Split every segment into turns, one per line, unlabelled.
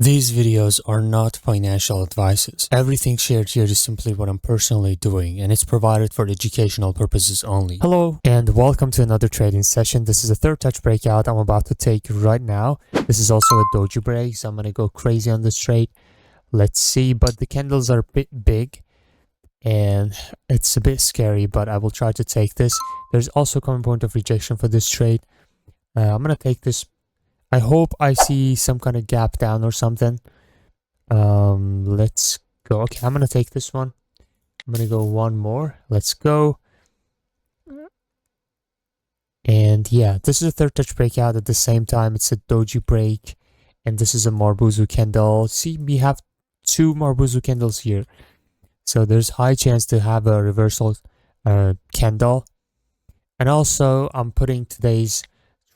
These videos are not financial advices. Everything shared here is simply what I'm personally doing, and it's provided for educational purposes only. Hello, and welcome to another trading session. This is a third touch breakout I'm about to take right now. This is also a doji break, so I'm going to go crazy on this trade. Let's see, but the candles are a bit big, and it's a bit scary, but I will try to take this. There's also a common point of rejection for this trade. I'm going to take this. I hope I see some kind of gap down or something. Let's go. Okay, I'm gonna take this one. I'm gonna go one more. Let's go. And yeah, this is a third touch breakout. At the same time, it's a doji break, and this is a Marubozu candle. See, we have two Marubozu candles here, so there's high chance to have a reversal candle. And also, I'm putting today's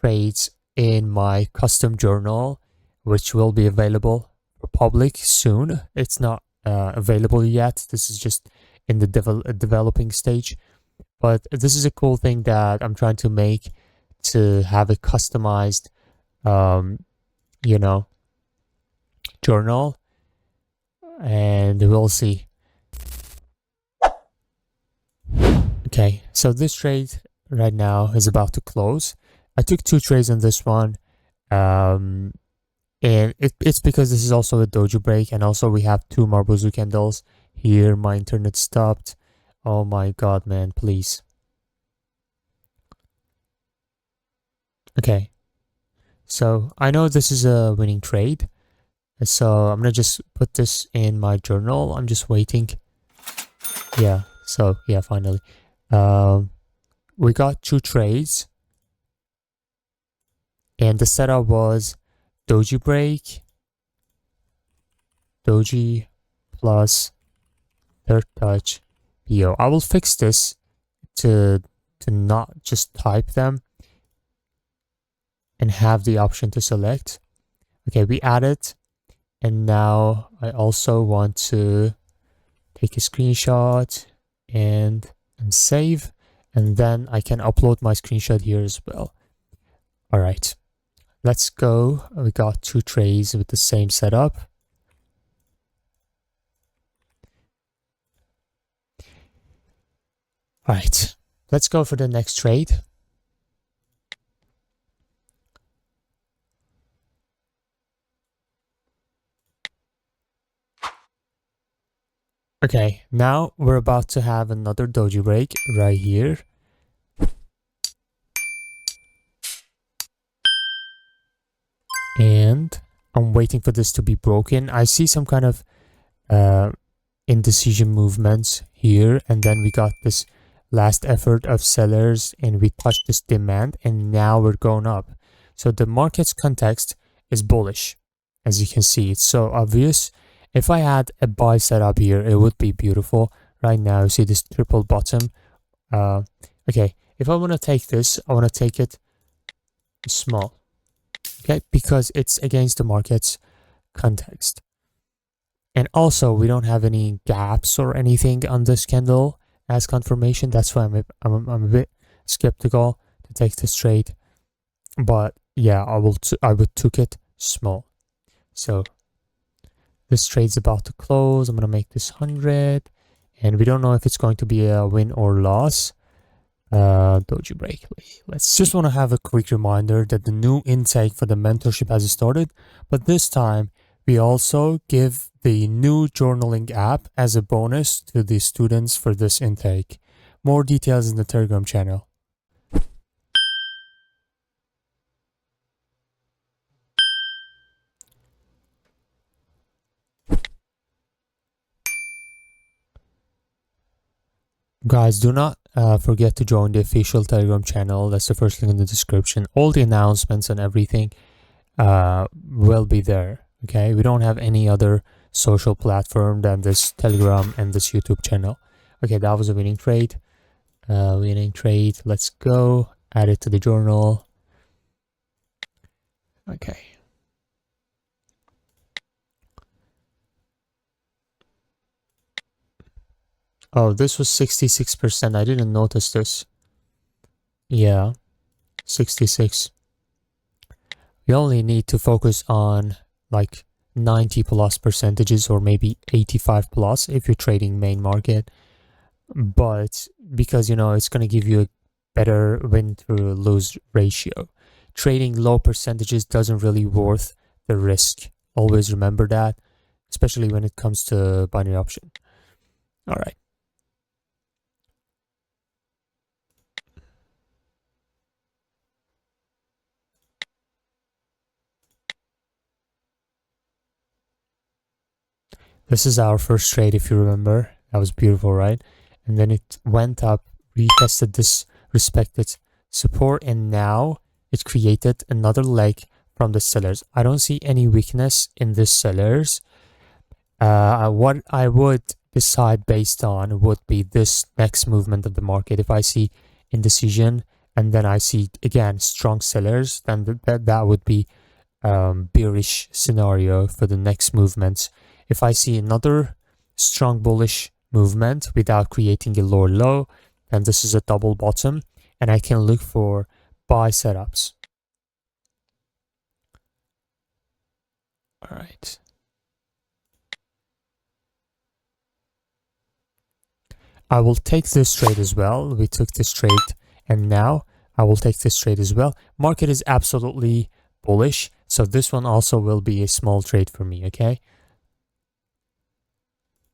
trades in my custom journal, which will be available for public soon. It's not available yet. This is just in the developing stage, but this is a cool thing that I'm trying to make, to have a customized journal, and we'll see. Okay, so this trade right now is about to close. I took two trades on this one, and it's because this is also a doji break, and also we have two Marubozu candles here. My internet stopped. Oh my god, man, please. Okay, so I know this is a winning trade, so I'm gonna just put this in my journal. I'm just waiting. Yeah, so yeah, finally we got two trades, and the setup was doji break, doji plus third touch PO. I will fix this to not just type them and have the option to select. Okay, we added, and now I also want to take a screenshot and save, and then I can upload my screenshot here as well. All right, let's go. We got two trades with the same setup. All right, let's go for the next trade. Okay, now we're about to have another doji break right here. And I'm waiting for this to be broken. I see some kind of indecision movements here, and then we got this last effort of sellers, and we touched this demand, and now we're going up. So the market's context is bullish. As you can see, it's so obvious. If I had a buy setup here, it would be beautiful. Right now, you see this triple bottom. Okay, if I want to take this, I want to take it small. Okay, because it's against the market's context. And also, we don't have any gaps or anything on this candle as confirmation. That's why I'm a bit skeptical to take this trade. But yeah, I would took it small. So this trade's about to close. I'm gonna make this 100, and we don't know if it's going to be a win or loss. Doji break. Let's just want to have a quick reminder that the new intake for the mentorship has started, but this time we also give the new journaling app as a bonus to the students for this intake. More details in the Telegram channel. Guys, do not forget to join the official Telegram channel. That's the first link in the description. All the announcements and everything will be there. Okay, we don't have any other social platform than this Telegram and this YouTube channel. Okay, that was a winning trade. Let's go. Add it to the journal. Okay. Oh, this was 66%. I didn't notice this. Yeah, 66. We only need to focus on like 90 plus percentages or maybe 85 plus if you're trading main market. But because, you know, it's going to give you a better win to lose ratio. Trading low percentages doesn't really worth the risk. Always remember that, especially when it comes to binary option. All right. This is our first trade, if you remember. That was beautiful, right? And then it went up, retested this respected support, and now it created another leg from the sellers. I don't see any weakness in the sellers. What I would decide based on would be this next movement of the market. If I see indecision and then I see again strong sellers, then that would be bearish scenario for the next movements. If I see another strong bullish movement without creating a lower low, then this is a double bottom and I can look for buy setups. All right. I will take this trade as well. We took this trade and now I will take this trade as well. Market is absolutely bullish. So this one also will be a small trade for me, okay?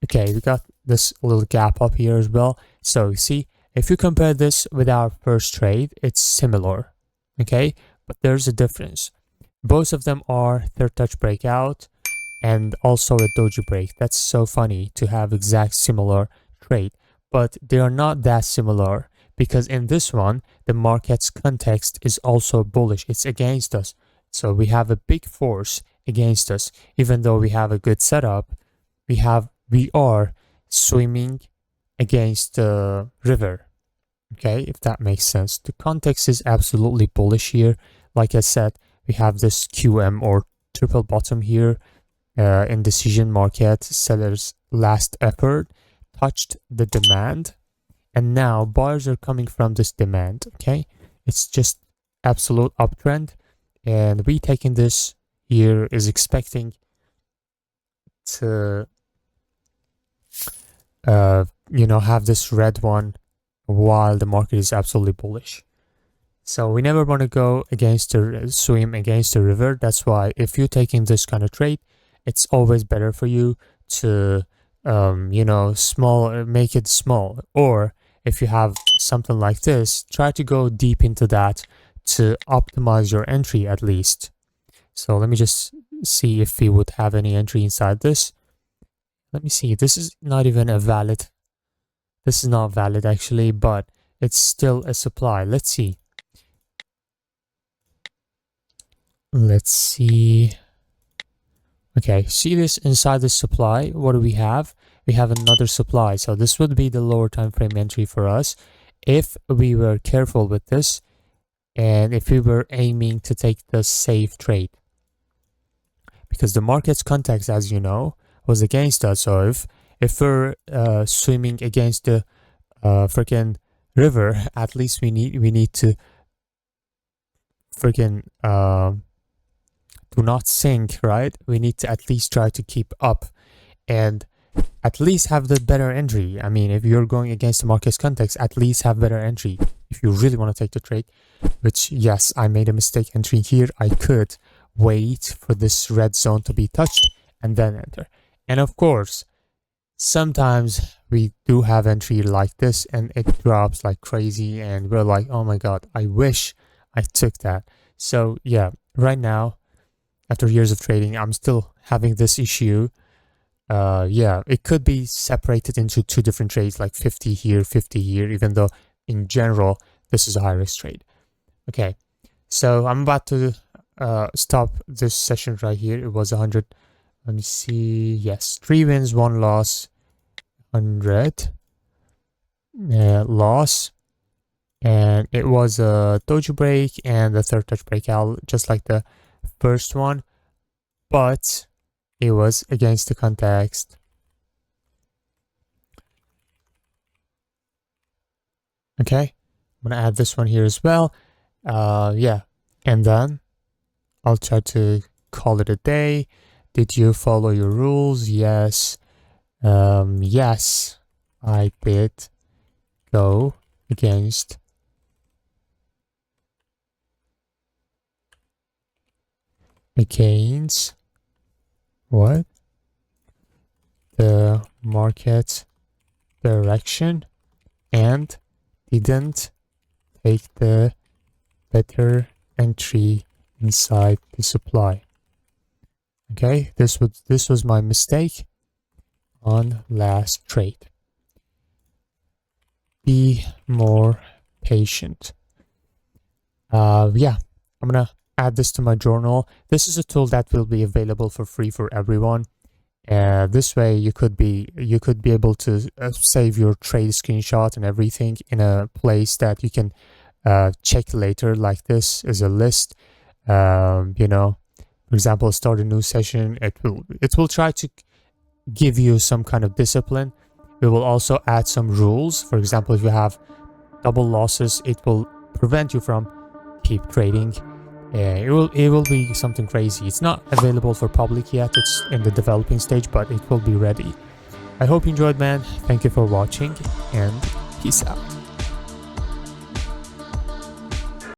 Okay, we got this little gap up here as well. So you see, if you compare this with our first trade, it's similar, okay? But there's a difference. Both of them are third touch breakout and also a doji break. That's so funny to have exact similar trade, but they are not that similar because in this one, the market's context is also bullish. It's against us. So we have a big force against us. Even though we have a good setup, we are swimming against the river. Okay, if that makes sense. The context is absolutely bullish here. Like I said, we have this QM or triple bottom here. Indecision market, sellers last effort touched the demand, and now buyers are coming from this demand. Okay, it's just absolute uptrend, and we taking this here is expecting to you know, have this red one while the market is absolutely bullish. So we never want to go against the swim against the river. That's why if you're taking this kind of trade, it's always better for you to you know, make it small. Or if you have something like this, try to go deep into that to optimize your entry at least. So let me just see if we would have any entry inside this. Let me see. This is not even a valid. This is not valid actually, but it's still a supply. Let's see. Let's see. Okay, see this inside the supply. What do we have? We have another supply. So this would be the lower time frame entry for us if we were careful with this and if we were aiming to take the safe trade. Because the market's context, as you know, was against us. So if we're swimming against the freaking river, at least we need to freaking do not sink, right? We need to at least try to keep up and at least have the better entry. I mean, if you're going against the market's context, at least have better entry if you really want to take the trade. Which, yes, I made a mistake entering here. I could wait for this red zone to be touched and then enter. And of course, sometimes we do have entry like this and it drops like crazy and we're like, oh my god, I wish I took that. So yeah, right now, after years of trading, I'm still having this issue. Yeah, it could be separated into two different trades, like 50 here, 50 here, even though in general, this is a high risk trade. Okay, so I'm about to stop this session right here. It was 100. Let me see. Yes, 3 wins, 1 loss, 100 loss. And it was a doji break and the third touch breakout, just like the first one, but it was against the context. Okay, I'm gonna add this one here as well. Yeah, and then I'll try to call it a day. Did you follow your rules? Yes. Yes, I did go against what? The market direction and didn't take the better entry inside the supply. Okay, this was my mistake on last trade. Be more patient. Yeah, I'm gonna add this to my journal. This is a tool that will be available for free for everyone. This way you could be able to save your trade screenshot and everything in a place that you can check later, like this is a list. You know, for example, start a new session. It will try to give you some kind of discipline. We will also add some rules. For example, if you have double losses, it will prevent you from keep trading. It will be something crazy. It's not available for public yet. It's in the developing stage, but it will be ready. I hope you enjoyed, man. Thank you for watching, and peace out.